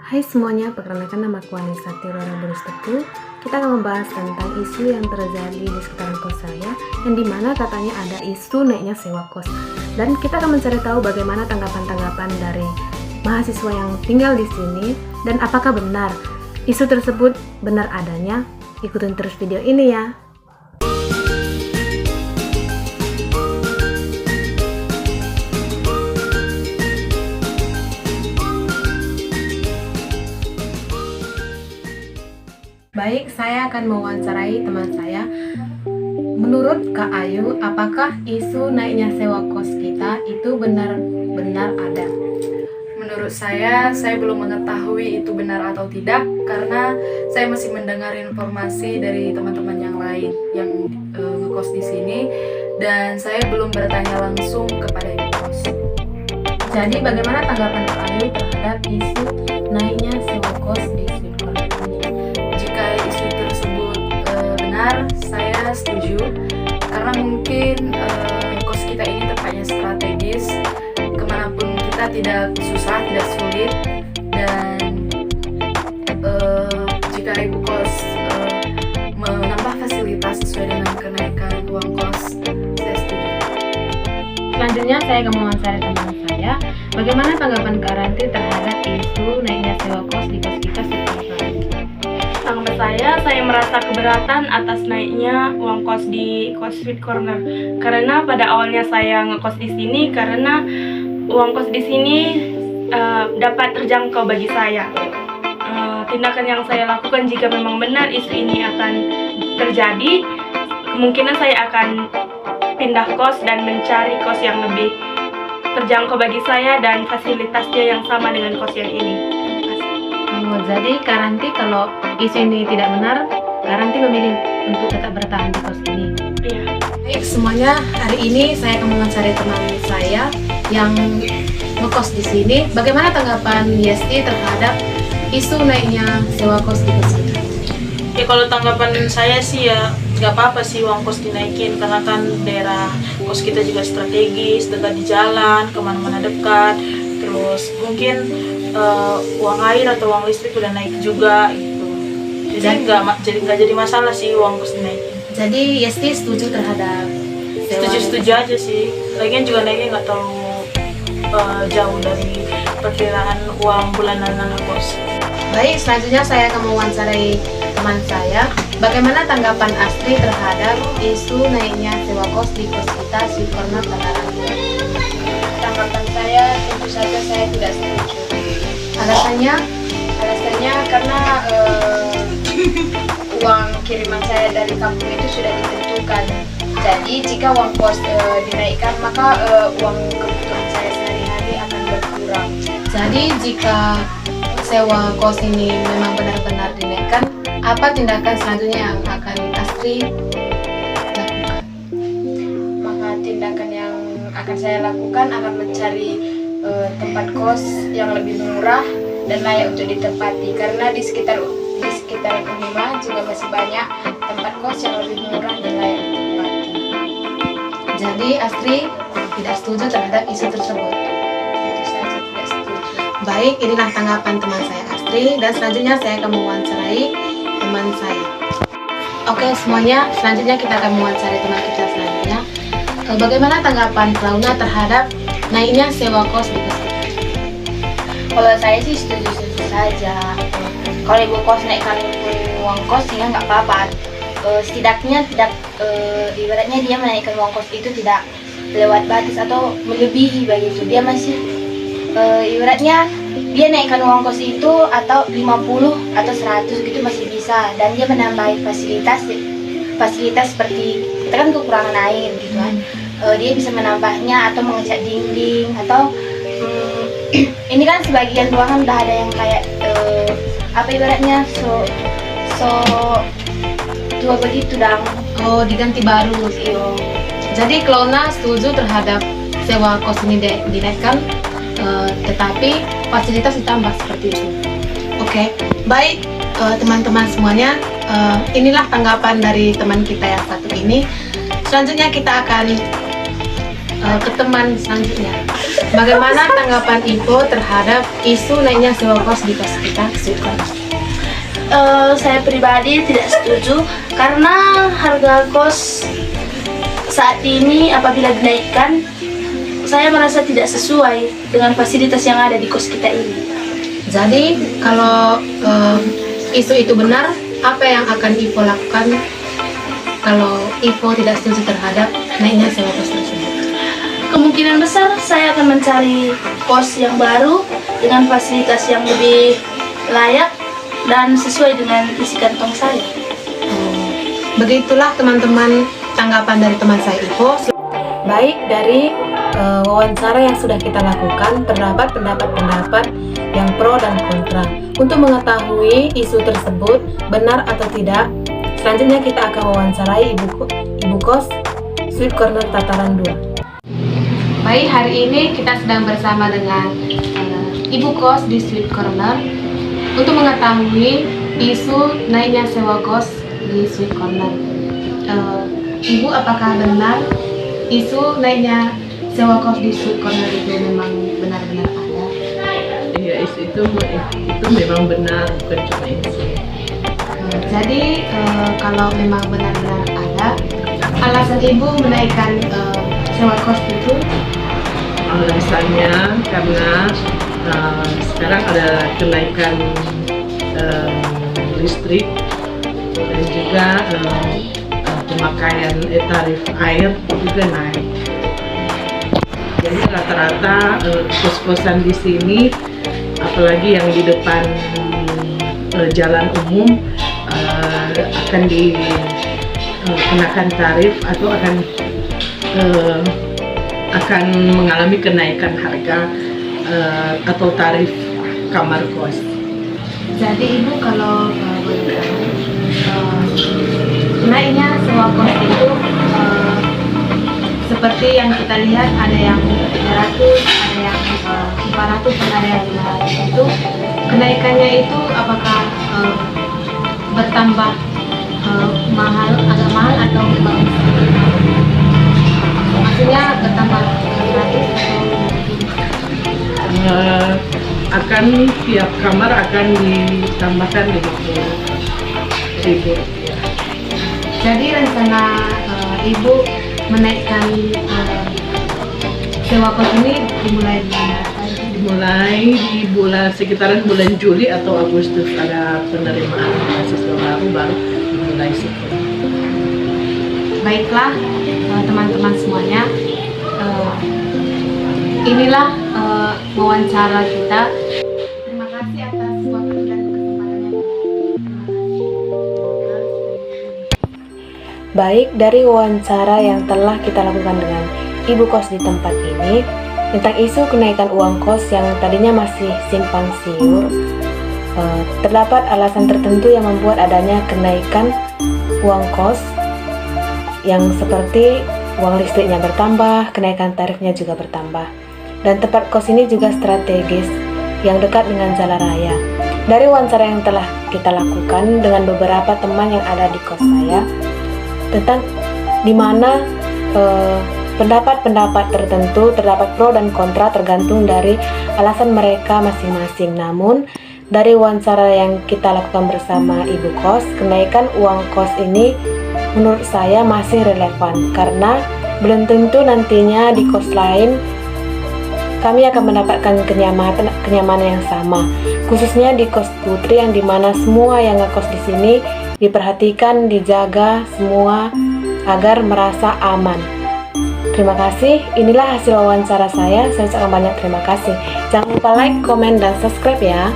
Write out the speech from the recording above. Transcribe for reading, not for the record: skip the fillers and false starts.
Hai semuanya, perkenalkan nama aku Anissa Tirora Burustepu. Kita akan membahas tentang isu yang terjadi di sekitaran kos saya, yang dimana katanya ada isu naiknya sewa kos. Dan kita akan mencari tahu bagaimana tanggapan-tanggapan dari mahasiswa yang tinggal di sini, dan apakah benar isu tersebut benar adanya. Ikutin terus video ini ya. Baik, saya akan mewawancarai teman saya. Menurut Kak Ayu, apakah isu naiknya sewa kos kita itu benar-benar ada? Menurut saya belum mengetahui itu benar atau tidak karena saya masih mendengar informasi dari teman-teman yang lain yang ngekos di sini dan saya belum bertanya langsung kepada ibu kos. Jadi bagaimana tanggapan Kak Ayu terhadap isu naiknya sewa kos di Sweet Corner ini? Jika isu tersebut benar, saya setuju karena mungkin kos kita ini tempatnya strategis, kemanapun kita tidak susah, tidak sulit, dan jika ibu kos menambah fasilitas sesuai dengan kenaikan uang kos, saya setuju. Selanjutnya saya akan mewawancari teman saya. Bagaimana tanggapan Kak Ranti terhadap isu naiknya sewa kos di kos kita Sweet Corner? Tanggapan saya merasa keberatan atas naiknya uang kos di kos Sweet Corner. Karena pada awalnya saya ngekos di sini karena uang kos di sini dapat terjangkau bagi saya. Tindakan yang saya lakukan jika memang benar isu ini akan terjadi, kemungkinan saya akan pindah kos dan mencari kos yang lebih terjangkau bagi saya dan fasilitasnya yang sama dengan kos yang ini. Oh, jadi Kak Ranti kalau isu ini tidak benar, Kak Ranti memilih untuk tetap bertahan di kos ini. Iya. Baik semuanya, hari ini saya akan mewawancari teman saya yang ngekos di sini. Bagaimana tanggapan Yesti terhadap isu naiknya sewa kos di kos kita? Ya kalau tanggapan saya sih ya nggak apa-apa sih uang kos dinaikin karena kan daerah kos kita juga strategis, dekat di jalan, kemana-mana dekat. Terus mungkin uang air atau uang listrik udah naik juga gitu. Jadi nggak jadi masalah sih uang kos dinaikin. Jadi Yesti setuju terhadap Setuju aja sih. Lagian juga naiknya nggak terlalu jauh dari perkiraan uang bulanan anak kos. Baik, selanjutnya saya akan mewawancarai teman saya. Bagaimana tanggapan Astri terhadap isu naiknya sewa kos di kos kita Sweet Corner Tangerang? Tanggapan saya tentu saja saya tidak setuju. Alasannya? Alasannya karena uang kiriman saya dari kampung itu sudah ditentukan. Jadi jika uang kos dinaikkan maka uang kebutuhan saya sehari-hari akan berkurang. Jadi jika sewa kos ini memang benar-benar dinaikkan, apa tindakan selanjutnya yang akan Astri lakukan? Maka tindakan yang akan saya lakukan akan mencari tempat kos yang lebih murah dan layak untuk ditempati karena di sekitar Unima juga masih banyak tempat kos yang lebih murah dan layak ditempati. Jadi Astri tidak setuju terhadap isu tersebut. Tentu saja tidak setuju. Baik, inilah tanggapan teman saya Astri, dan selanjutnya saya akan mewawancarai teman saya. Oke semuanya, selanjutnya kita akan mewawancarai teman kita selanjutnya. Bagaimana tanggapan Launa terhadap naiknya sewa kos di kos kita? Kalau saya sih setuju saja. Kalau ibu kos naikkan uang kos sehingga nggak apa-apa. Setidaknya tidak ibaratnya dia menaikkan uang kos itu tidak lewat batas atau melebihi begitu. Dia masih ibaratnya dia naikkan uang kos itu atau 50 atau 100 gitu masih bisa, dan dia menambah fasilitas seperti kita kan kekurangan air gitu kan. Dia bisa menambahnya atau mengecat dinding atau ini kan sebagian ruangan udah ada yang kayak apa ibaratnya so tua begitu dong. Oh, diganti baru. Iyo. Jadi Launa setuju terhadap sewa kos ini dinaikkan, tetapi fasilitas ditambah seperti itu. Oke, baik teman-teman semuanya, inilah tanggapan dari teman kita yang satu ini. Selanjutnya kita akan ke teman selanjutnya. Bagaimana tanggapan Ibu terhadap isu naiknya sewa kos di kos kita, Sweet Corner? Saya pribadi tidak setuju karena harga kos saat ini apabila dinaikkan, saya merasa tidak sesuai dengan fasilitas yang ada di kos kita ini. Jadi kalau isu itu benar, apa yang akan Ivo lakukan kalau Ivo tidak setuju terhadap naiknya sewa kos tersebut? Kemungkinan besar saya akan mencari kos yang baru dengan fasilitas yang lebih layak dan sesuai dengan isi kantong saya. Begitulah teman-teman tanggapan dari teman saya Ivo. Baik, dari wawancara yang sudah kita lakukan, terdapat pendapat-pendapat yang pro dan kontra. Untuk mengetahui isu tersebut benar atau tidak, selanjutnya kita akan wawancarai Ibu Kos Sweet Corner Tataran 2. Baik, hari ini kita sedang bersama dengan Ibu Kos di Sweet Corner untuk mengetahui isu naiknya sewa kos di Sweet Corner. Ibu, apakah benar isu naiknya sewa kos di Sweet Corner itu memang benar-benar ada? Iya, isu itu memang benar, bukan cuma isu. Jadi kalau memang benar-benar ada, alasan Ibu menaikkan sewa kos itu? Alasannya karena sekarang ada kenaikan listrik dan juga pemakaian tarif air juga naik. Jadi rata-rata kos-kosan di sini, apalagi yang di depan jalan umum, akan dikenakan tarif atau akan mengalami kenaikan harga atau tarif kamar kos. Jadi Ibu, kalau boleh tahu, naiknya sewa kos itu seperti yang kita lihat, ada yang 300, ada yang 400, dan ada yang 500. Itu kenaikannya itu apakah bertambah mahal, agak mahal atau memang maksudnya bertambah gratis atau akan tiap kamar akan ditambahkan 50.000 rupiah. Jadi rencana Ibu menaikkan sewa kos ini Dimulai di sekitaran bulan Juli atau Agustus, ada penerimaan mahasiswa baru dimulai sekolah. Baiklah teman-teman semuanya, inilah wawancara kita. Terima kasih atas waktu dan kesempatannya. Baik, dari wawancara yang telah kita lakukan dengan Ibu Kos di tempat ini tentang isu kenaikan uang kos yang tadinya masih simpang siur, terdapat alasan tertentu yang membuat adanya kenaikan uang kos, yang seperti uang listriknya bertambah, kenaikan tarifnya juga bertambah. Dan tempat kos ini juga strategis yang dekat dengan jalan raya. Dari wawancara yang telah kita lakukan dengan beberapa teman yang ada di kos saya, tentang dimana pendapat-pendapat tertentu terdapat pro dan kontra tergantung dari alasan mereka masing-masing. Namun dari wawancara yang kita lakukan bersama Ibu Kos, kenaikan uang kos ini menurut saya masih relevan karena belum tentu nantinya di kos lain kami akan mendapatkan kenyamanan yang sama, khususnya di kos Putri yang dimana semua yang ngekos di sini diperhatikan, dijaga semua agar merasa aman. Terima kasih, inilah hasil wawancara saya ucapkan banyak terima kasih. Jangan lupa like, komen, dan subscribe ya.